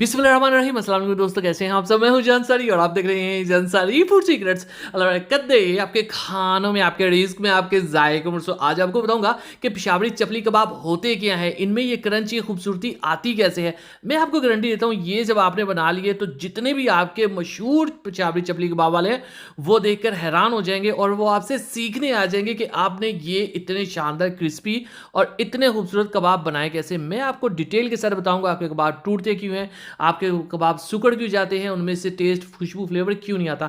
बिस्मिल्लाहिर्रहमानिर्रहीम। अस्सलाम वालेकुम दोस्तों, कैसे हैं आप सब? मैं हूं जंसारी और आप देख रहे हैं जंसारी फूड सीक्रेट्स। कद्दे आपके खानों में, आपके रिस्क में, आपके जायकों में। आज आपको बताऊंगा कि पिशावरी चपली कबाब होते क्या है, इनमें ये क्रंच, ये खूबसूरती आती कैसे है। मैं आपको गारंटी देता हूं, ये जब आपने बना लिए तो जितने भी आपके मशहूर पिशावरी चपली कबाब वाले हैं वो देखकर हैरान हो जाएंगे और वो आपसे सीखने आ जाएंगे कि आपने ये इतने शानदार क्रिस्पी और इतने खूबसूरत कबाब बनाए कैसे। मैं आपको डिटेल के साथ बताऊंगा आपके कबाब टूटते क्यों हैं, आपके कबाब सुकड़ क्यों जाते हैं, उनमें से टेस्ट, खुशबू, फ्लेवर क्यों नहीं आता।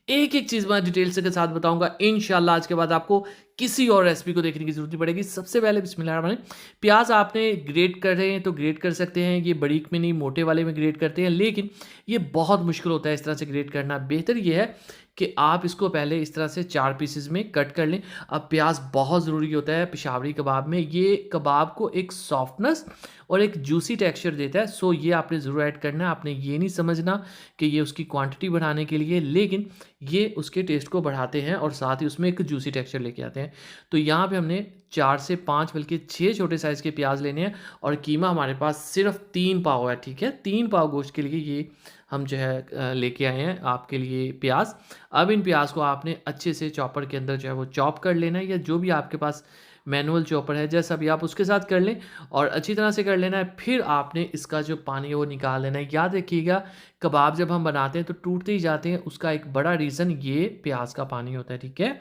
एक एक चीज़ मैं डिटेल से के साथ बताऊंगा इंशाल्लाह। आज के बाद आपको किसी और रेसिपी को देखने की जरूरत नहीं पड़ेगी। सबसे पहले बिस्मिल्लाह। प्याज आपने ग्रेट कर रहे हैं तो ग्रेट कर सकते हैं, ये बारीक में नहीं मोटे वाले में ग्रेट करते हैं, लेकिन ये बहुत मुश्किल होता है इस तरह से ग्रेट करना। बेहतर ये है कि आप इसको पहले इस तरह से 4 पीसेस में कट कर लें। अब प्याज बहुत ज़रूरी होता है पिशावरी कबाब में, ये कबाब को एक सॉफ्टनेस और एक जूसी टेक्सचर देता है। सो ये आपने ज़रूर ऐड करना है। आपने ये नहीं समझना कि ये उसकी क्वांटिटी बढ़ाने के लिए, लेकिन ये उसके टेस्ट को बढ़ाते हैं और साथ ही उसमें एक जूसी टेक्सचर लेके आते हैं। तो यहाँ पे हमने 4 से 5 बल्कि 6 छोटे साइज़ के प्याज लेने हैं और कीमा हमारे पास सिर्फ 3 पाव है, ठीक है। 3 पाव गोश्त के लिए ये हम जो है लेके आए हैं आपके लिए प्याज। अब इन प्याज को आपने अच्छे से चॉपर के अंदर जो है वो चॉप कर लेना है, या जो भी आपके पास मैनुअल चॉपर है जैसा भी आप उसके साथ कर लें और अच्छी तरह से कर लेना है। फिर आपने इसका जो पानी है वो निकाल लेना है। याद रखिएगा, कबाब जब हम बनाते हैं तो टूटते ही जाते हैं, उसका एक बड़ा रीज़न ये प्याज का पानी होता है, ठीक है।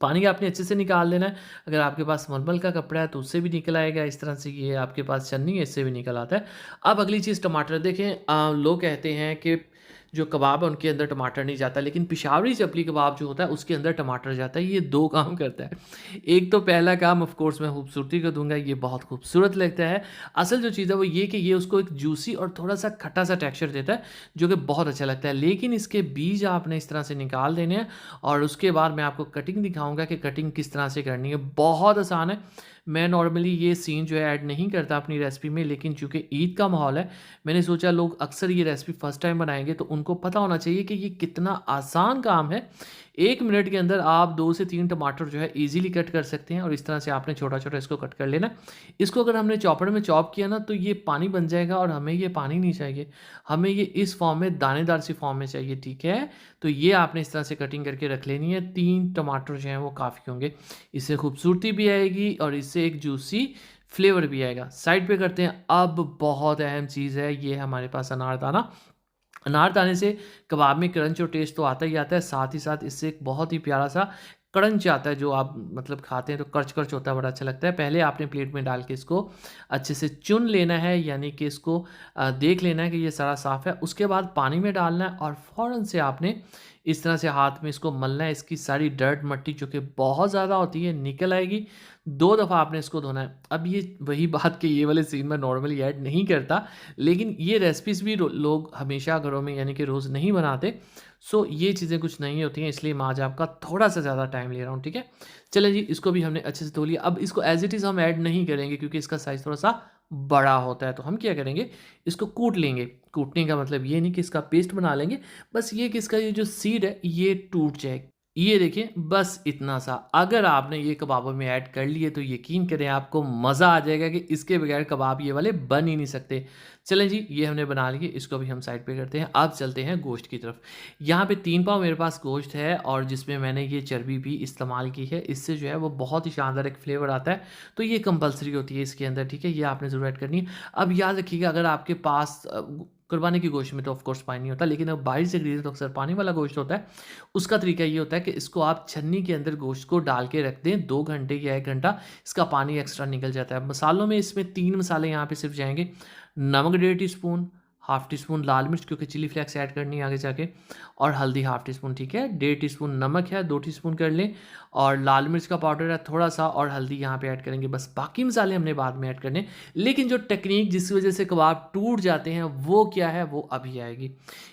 पानी आपने अच्छे से निकाल लेना है। अगर आपके पास मलमल का कपड़ा है तो उससे भी निकल आएगा, इस तरह से ये आपके पास छन्नी है इससे भी निकल आता है। अब अगली चीज़ टमाटर देखें। लोग कहते हैं कि जो कबाब है उनके अंदर टमाटर नहीं जाता, लेकिन पिशावरी चपली कबाब जो होता है उसके अंदर टमाटर जाता है। ये 2 काम करता है। एक तो पहला काम ऑफ कोर्स मैं खूबसूरती का दूंगा, ये बहुत खूबसूरत लगता है। असल जो चीज़ है वो ये कि ये उसको एक जूसी और थोड़ा सा खट्टा सा टेक्सचर देता है जो कि बहुत अच्छा लगता है। लेकिन इसके बीज आपने इस तरह से निकाल देने हैं और उसके बाद मैं आपको कटिंग दिखाऊंगा कि कटिंग किस तरह से करनी है। बहुत आसान है। मैं नॉर्मली ये सीन जो है ऐड नहीं करता अपनी रेसिपी में, लेकिन चूंकि ईद का माहौल है मैंने सोचा लोग अक्सर ये रेसिपी फर्स्ट टाइम बनाएंगे तो उनको पता होना चाहिए कि ये कितना आसान काम है। 1 मिनट के अंदर आप 2 से 3 टमाटर जो है इजीली कट कर सकते हैं और इस तरह से आपने छोटा छोटा इसको कट कर लेना। इसको अगर हमने चॉपर में चॉप किया ना तो ये पानी बन जाएगा और हमें ये पानी नहीं चाहिए, हमें ये इस फॉर्म में दानेदार सी फॉर्म में चाहिए, ठीक है। तो ये आपने इस तरह से कटिंग करके रख लेनी है। 3 टमाटर जो हैं वो काफ़ी होंगे, इससे खूबसूरती भी आएगी और इससे एक जूसी फ्लेवर भी आएगा। साइड पे करते हैं। अब बहुत अहम चीज़ है, ये है हमारे पास अनारदाना। अनारदाने से कबाब में क्रंच और टेस्ट तो आता ही आता है, साथ ही साथ इससे एक बहुत ही प्यारा सा क्रंच आता है जो आप मतलब खाते हैं तो कर्च कर्च होता है, बड़ा अच्छा लगता है। पहले आपने प्लेट में डाल के इसको अच्छे से चुन लेना है, यानी कि इसको देख लेना है कि ये सारा साफ़ है। उसके बाद पानी में डालना है और फ़ौरन से आपने इस तरह से हाथ में इसको मलना है। इसकी सारी डर्ट मट्टी जो कि बहुत ज़्यादा होती है निकल आएगी। 2 दफ़ा आपने इसको धोना है। अब ये वही बात कि ये वाले सीन मैं नॉर्मली ऐड नहीं करता, लेकिन ये रेसिपीज़ भी लोग हमेशा घरों में यानी कि रोज़ नहीं बनाते। सो ये चीज़ें कुछ नहीं होती हैं, इसलिए मैं आज आपका थोड़ा सा ज़्यादा टाइम ले रहा हूँ, ठीक है। चलें जी, इसको भी हमने अच्छे से धो लिया। अब इसको एज इट इज़ हम ऐड नहीं करेंगे क्योंकि इसका साइज़ थोड़ा सा बड़ा होता है। तो हम क्या करेंगे, इसको कूट लेंगे। कूटने का मतलब ये नहीं कि इसका पेस्ट बना लेंगे, बस ये कि इसका ये जो सीड है ये टूट जाए। ये देखिए, बस इतना सा अगर आपने ये कबाबों में ऐड कर लिए तो यकीन करें आपको मज़ा आ जाएगा कि इसके बगैर कबाब ये वाले बन ही नहीं सकते। चलें जी, ये हमने बना लिए, इसको भी हम साइड पे करते हैं। अब चलते हैं गोश्त की तरफ। यहाँ पे 3 पाव मेरे पास गोश्त है और जिसमें मैंने ये चर्बी भी इस्तेमाल की है। इससे जो है वो बहुत ही शानदार एक फ्लेवर आता है, तो ये कंपलसरी होती है इसके अंदर, ठीक है। ये आपने ज़रूर ऐड करनी है। अब याद रखिएगा, अगर आपके पास कुर्बानी की गोश्त में तो ऑफ कोर्स पानी नहीं होता, लेकिन अब बाहर से खरीदे तो अक्सर पानी वाला गोश्त होता है। उसका तरीका ये होता है कि इसको आप छन्नी के अंदर गोश्त को डाल के रख दें 2 घंटे या 1 घंटा, इसका पानी एक्स्ट्रा निकल जाता है। मसालों में इसमें 3 मसाले यहाँ पे सिर्फ जाएंगे। नमक 1.5 टीस्पून, हाफ टी स्पून लाल मिर्च क्योंकि चिली फ्लेक्स ऐड करनी है आगे जाके, और हल्दी हाफ टी स्पून, ठीक है। 1.5 टीस्पून नमक है, 2 टीस्पून कर लें, और लाल मिर्च का पाउडर है थोड़ा सा, और हल्दी यहाँ पे ऐड करेंगे। बस बाकी मसाले हमने बाद में ऐड करने। लेकिन जो टेक्निक जिस वजह से कबाब टूट जाते हैं वो क्या है, वो अभी आएगी।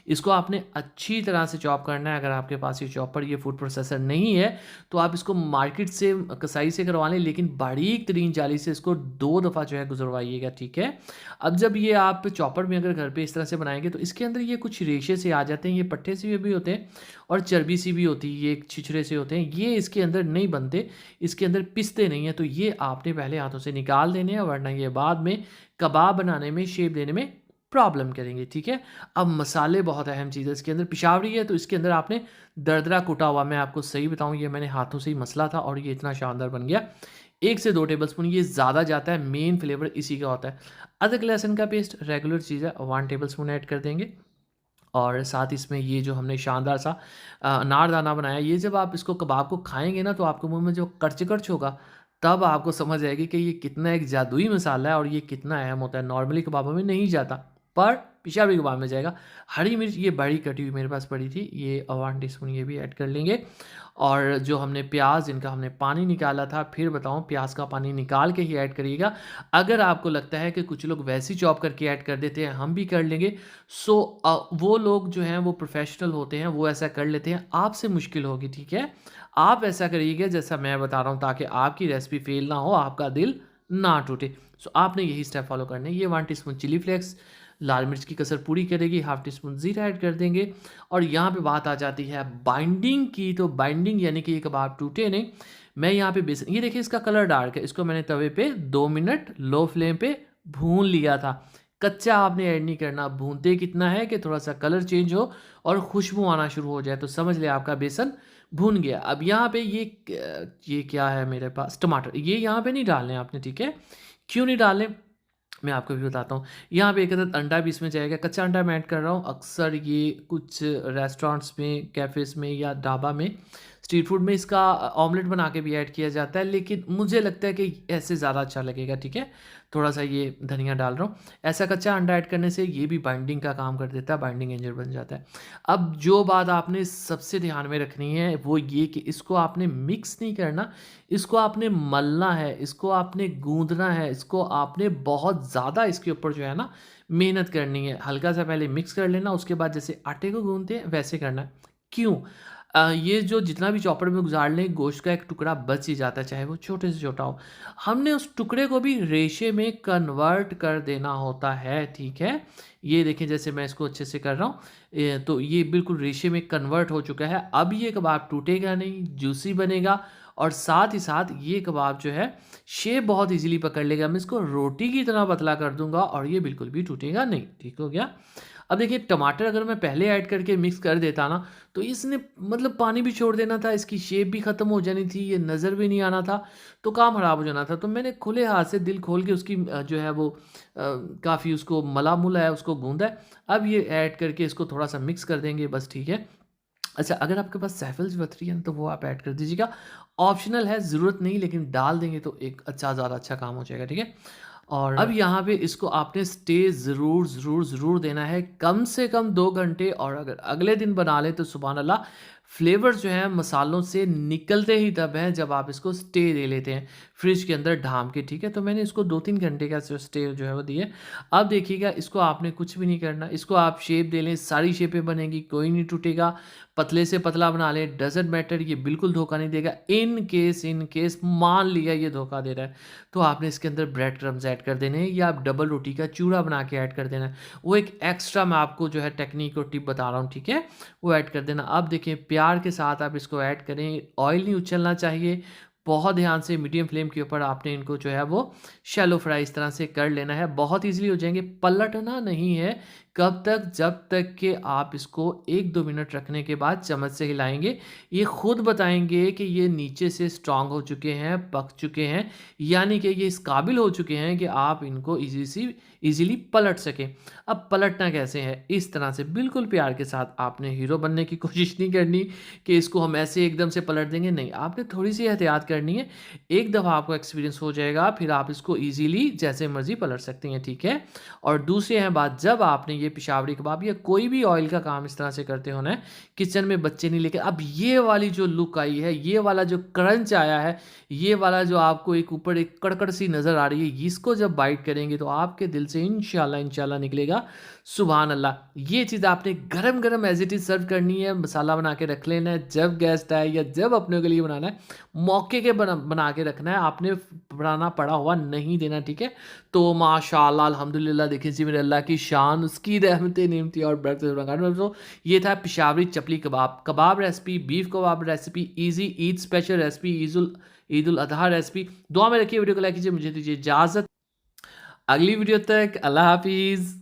इसको आपने अच्छी तरह से चॉप करना है। अगर आपके पास ये चॉपर, ये फूड प्रोसेसर नहीं है तो आप इसको मार्केट से कसाई से करवा लें, लेकिन बारीक तरीन जाली से इसको 2 दफ़ा जो है गुजरवाइएगा, ठीक है। अब जब ये आप चॉपर में अगर घर पे इस तरह से बनाएंगे तो इसके अंदर ये कुछ रेशे से आ जाते हैं, ये पट्टे से भी होते हैं और चर्बी सी भी होती है, ये एक छिछरे से होते हैं, ये इसके अंदर नहीं बनते, इसके अंदर पिसते नहीं हैं। तो ये आपने पहले हाथों से निकाल देने हैं, वरना ये बाद में कबाब बनाने में, शेप देने में प्रॉब्लम करेंगे, ठीक है। अब मसाले बहुत अहम चीज़ है इसके अंदर, पिशावरी है तो इसके अंदर आपने दरदरा कुटा हुआ, मैं आपको सही बताऊँ ये मैंने हाथों से ही मसला था और ये इतना शानदार बन गया। 1 से 2 टेबलस्पून ये ज़्यादा जाता है, मेन फ्लेवर इसी का होता है। अदरक लहसुन का पेस्ट रेगुलर चीज़ है, 1 टेबलस्पून ऐड कर देंगे। और साथ इसमें ये जो हमने शानदार सा अनारदाना बनाया, ये जब आप इसको कबाब को खाएँगे ना तो आपके मुँह में जो कर्च-कर्च होगा, तब आपको समझ आएगी कि ये कितना एक जादुई मसाला है और ये कितना अहम होता है। नॉर्मली कबाबों में नहीं जाता, पर पेशावरी कबाब में जाएगा। हरी मिर्च ये बड़ी कटी हुई मेरे पास पड़ी थी, ये 1 टीस्पून ये भी ऐड कर लेंगे। और जो हमने प्याज़ इनका हमने पानी निकाला था, फिर बताऊँ प्याज़ का पानी निकाल के ही ऐड करिएगा। अगर आपको लगता है कि कुछ लोग वैसे ही चॉप करके ऐड कर देते हैं, हम भी कर लेंगे। सो वो लोग जो हैं वो प्रोफ़ेशनल होते हैं, वो ऐसा कर लेते हैं, आपसे मुश्किल होगी, ठीक है? आप ऐसा करिएगा जैसा मैं बता रहा हूँ ताकि आपकी रेसिपी फ़ेल ना हो, आपका दिल ना टूटे। सो आपने यही स्टेप फ़ॉलो करने हैं। ये 1 टीस्पून चिली फ्लेक्स, लाल मिर्च की कसर पूरी करेगी, हाफ़ टीस्पून ज़ीरा ऐड कर देंगे। और यहाँ पे बात आ जाती है बाइंडिंग की, तो बाइंडिंग यानी कि ये कबाब टूटे नहीं। मैं यहाँ पे बेसन, ये देखिए इसका कलर डार्क है, इसको मैंने तवे पे 2 मिनट लो फ्लेम पे भून लिया था। कच्चा आपने ऐड नहीं करना, भूनते कितना है कि थोड़ा-सा कलर चेंज हो और खुशबू आना शुरू हो जाए, तो समझ लें आपका बेसन भून गया। अब यहाँ पे ये क्या है मेरे पास, टमाटर, ये यहाँ पे नहीं डालने आपने, ठीक है? क्यों नहीं डालने? मैं आपको भी बताता हूँ। यहाँ पे एक अदद अंडा भी इसमें जाएगा, कच्चा अंडा मैं ऐड कर रहा हूँ। अक्सर ये कुछ रेस्टोरेंट्स में, कैफ़ेज़ में या ढाबा में, स्ट्रीट फूड में इसका ऑमलेट बना के भी ऐड किया जाता है, लेकिन मुझे लगता है कि ऐसे ज़्यादा अच्छा लगेगा, ठीक है? थोड़ा-सा ये धनिया डाल रहा हूँ। ऐसा कच्चा अंडा ऐड करने से ये भी बाइंडिंग का काम कर देता है, बाइंडिंग एजेंट बन जाता है। अब जो बात आपने सबसे ध्यान में रखनी है वो ये कि इसको आपने मिक्स नहीं करना, इसको आपने मलना है, इसको आपने गूँदना है, इसको आपने बहुत ज़्यादा इसके ऊपर जो है ना मेहनत करनी है। हल्का-सा पहले मिक्स कर लेना, उसके बाद जैसे आटे को गूँथते हैं वैसे करना है। क्यों? ये जो जितना भी चॉपर में गुज़ार लें, गोश्त का एक टुकड़ा बच ही जाता है, चाहे वो छोटे से छोटा हो। हमने उस टुकड़े को भी रेशे में कन्वर्ट कर देना होता है, ठीक है? ये देखिए जैसे मैं इसको अच्छे से कर रहा हूँ, तो ये बिल्कुल रेशे में कन्वर्ट हो चुका है। अब ये कबाब टूटेगा नहीं, जूसी बनेगा और साथ ही साथ ये कबाब जो है शेप बहुत ईज़िली पकड़ लेगा। मैं इसको रोटी की तरह पतला कर दूँगा और ये बिल्कुल भी टूटेगा नहीं, ठीक हो गया? अब देखिए टमाटर अगर मैं पहले ऐड करके मिक्स कर देता ना, तो इसने मतलब पानी भी छोड़ देना था, इसकी शेप भी ख़त्म हो जानी थी, ये नज़र भी नहीं आना था, तो काम ख़राब हो जाना था। तो मैंने खुले हाथ से दिल खोल के उसकी जो है वो काफ़ी उसको मला-मुला है, उसको गूँधा है। अब ये ऐड करके इसको थोड़ा-सा मिक्स कर देंगे, बस ठीक है। अच्छा, अगर आपके पास सैफ़ल जावित्री है ना, तो वो आप ऐड कर दीजिएगा। ऑप्शनल है, ज़रूरत नहीं, लेकिन डाल देंगे तो एक अच्छा ज़्यादा अच्छा काम हो जाएगा, ठीक है? और अब यहाँ पे इसको आपने स्टे ज़रूर देना है, कम से कम 2 घंटे, और अगर अगले दिन बना लें तो सुभान अल्लाह, फ्लेवर्स जो हैं मसालों से निकलते ही तब हैं जब आप इसको स्टे दे लेते हैं फ्रिज के अंदर ढाँप के, ठीक है? तो मैंने इसको 2-3 घंटे का स्टे जो है वो दिए। अब देखिएगा इसको आपने कुछ भी नहीं करना, इसको आप शेप दे लें, सारी शेपें बनेंगी, कोई नहीं टूटेगा। पतले से पतला बना लें, डज़न्ट मैटर, ये बिल्कुल धोखा नहीं देगा। इन केस मान लिया ये धोखा दे रहा है, तो आपने इसके अंदर ब्रेड क्रम्स ऐड कर देने हैं या आप डबल रोटी का चूरा बना के ऐड कर देना है। वो एक एक्स्ट्रा मैं आपको जो है टेक्निक और टिप बता रहा हूँ, ठीक है? वो ऐड कर देना। अब देखिए प्यार के साथ आप इसको ऐड करें, ऑयल नहीं उछलना चाहिए, बहुत ध्यान से मीडियम फ्लेम के ऊपर आपने इनको जो है वो शैलो फ्राई इस तरह से कर लेना है, बहुत ईज़िली हो जाएँगे। पलटना नहीं है, कब तक? जब तक कि आप इसको 1-2 मिनट रखने के बाद चम्मच से हिलाएँगे, ये खुद बताएँगे कि ये नीचे से स्ट्रॉन्ग हो चुके हैं, पक चुके हैं, यानी कि ये इस काबिल हो चुके हैं कि आप इनको ईज़िली पलट सकें। अब पलटना कैसे है? इस तरह से बिल्कुल प्यार के साथ, आपने हीरो बनने की कोशिश नहीं करनी कि इसको हम ऐसे एकदम से पलट देंगे, नहीं, आपने थोड़ी-सी एहतियात करनी है। एक दफ़ा आपको एक्सपीरियंस हो जाएगा, फिर आप इसको ईज़िली जैसे मर्ज़ी पलट सकती हैं, ठीक है? और दूसरी है बात, जब आपने ये पेशावरी कबाब या कोई भी ऑयल का काम इस तरह से करते हो ना, किचन में बच्चे नहीं लेके, अब ये वाली जो लुक आई है, ये वाला जो क्रंच आया है, ये वाला जो आपको एक ऊपर एक कड़कड़ सी नज़र आ रही है, इसको जब बाइट करेंगे तो आपके दिल से इंशाल्लाह निकलेगा सुभान अल्लाह। ये चीज़ आपने गरम-गरम एज़ इट इज़ सर्व करनी है, मसाला बना के रख लेना है, जब गेस्ट आए या जब अपने के लिए बनाना है, मौके के बना के रखना है, आपने पुराना पड़ा हुआ नहीं देना, ठीक है? तो माशाअल्लाह अल्हम्दुलिल्लाह, देखिए जी मेरे अल्लाह की शान, उसकी रहमतें, नेमतें और बरकत। तो ये था Peshawari chapli kebab recipe, beef kebab recipe, easy Eid special recipe, Eid ul Azha recipe. दुआ में रखिए, वीडियो को लाइक कीजिए, मुझे दीजिए इजाज़त। अगली वीडियो तक अल्लाह हाफ़िज़।